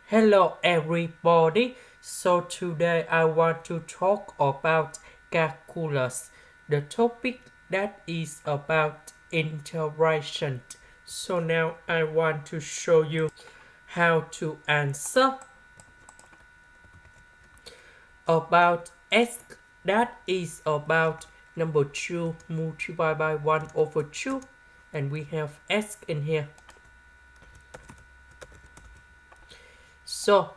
Hello everybody. So today I want to talk about calculus, the topic that is about integration. So now I want to show you how to answer about x, that is about number 2 multiplied by 1 over 2, and we have x in here. So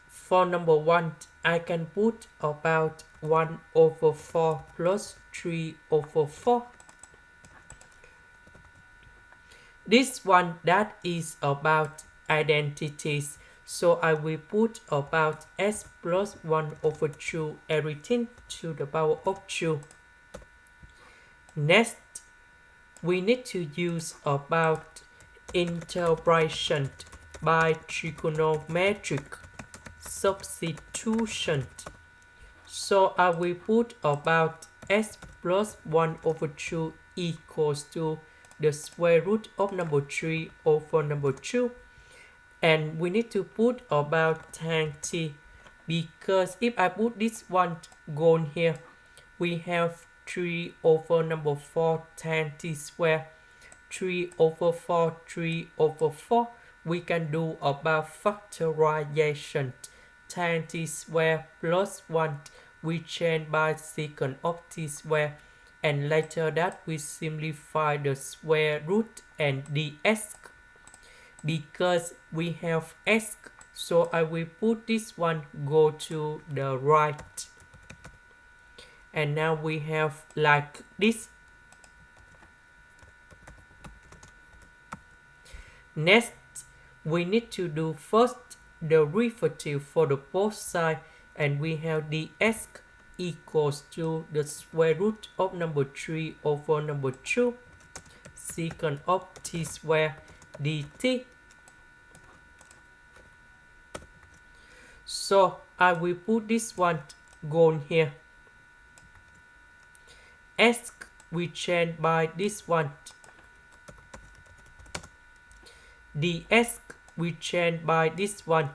for number 1, I can put about 1 over 4 plus 3 over 4. This one, that is about identities. So I will put about s plus 1 over 2 everything to the power of 2. Next, we need to use about integration by trigonometric substitution. So I will put about s plus 1 over 2 equals to the square root of number 3 over number 2. And we need to put about tan t, because if I put this one gone here, we have 3 over number 4 tan t square, 3 over 4, 3 over 4. We can do about factorization. Tan t square plus 1 we change by secant of t square, and later that we simplify the square root and dx. Because we have x, so I will put this one go to the right. And now we have like this. Next, we need to do first the derivative for the both sides, and we have dx equals to the square root of number 3 over number 2 secant of t square dt. So I will put this one gone here. S we change by this one. Ds we change by this one.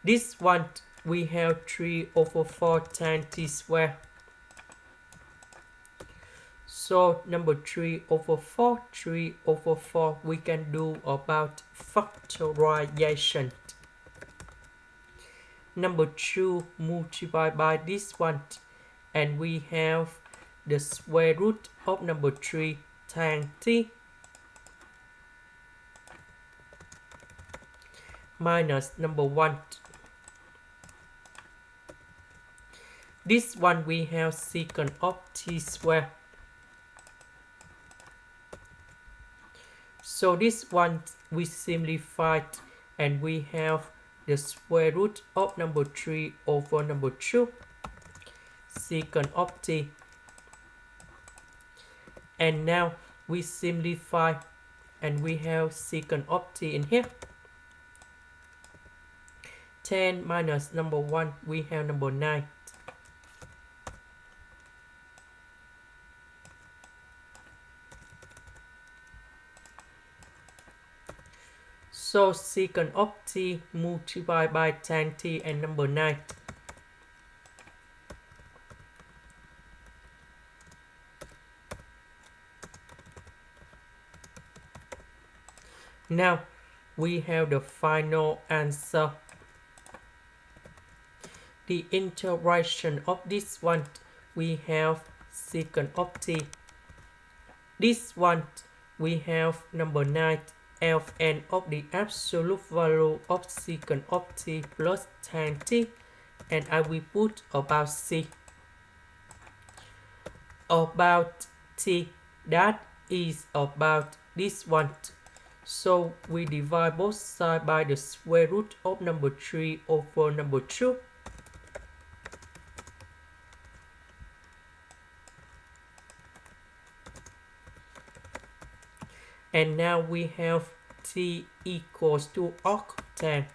This one we have 3 over 4 tan t square. So number 3 over 4, 3 over 4, we can do about factorization. Number 2 multiplied by this one, and we have the square root of number 3 tan t minus number 1. This one we have secant of t square. So this one we simplified, and we have the square root of number 3 over number 2 secant of t. And now we simplify, and we have secant of t in here. 10 minus number 1, we have number 9. So secant of t multiplied by tan t and number 9. Now we have the final answer. The integration of this one, we have secant of t. This one we have number 9, Ln of the absolute value of secant of t plus tan t, and I will put about c. About t, that is about this one. So we divide both sides by the square root of number 3 over number 2. And now we have t equals to octane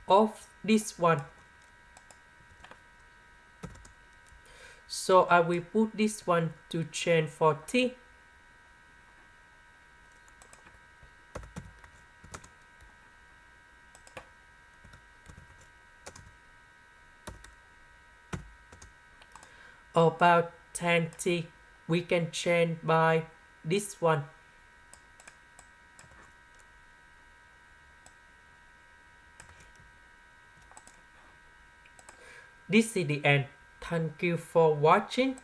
of this one. So I will put this one to change for t. about 10t, we can change by this one. This is the end. Thank you for watching.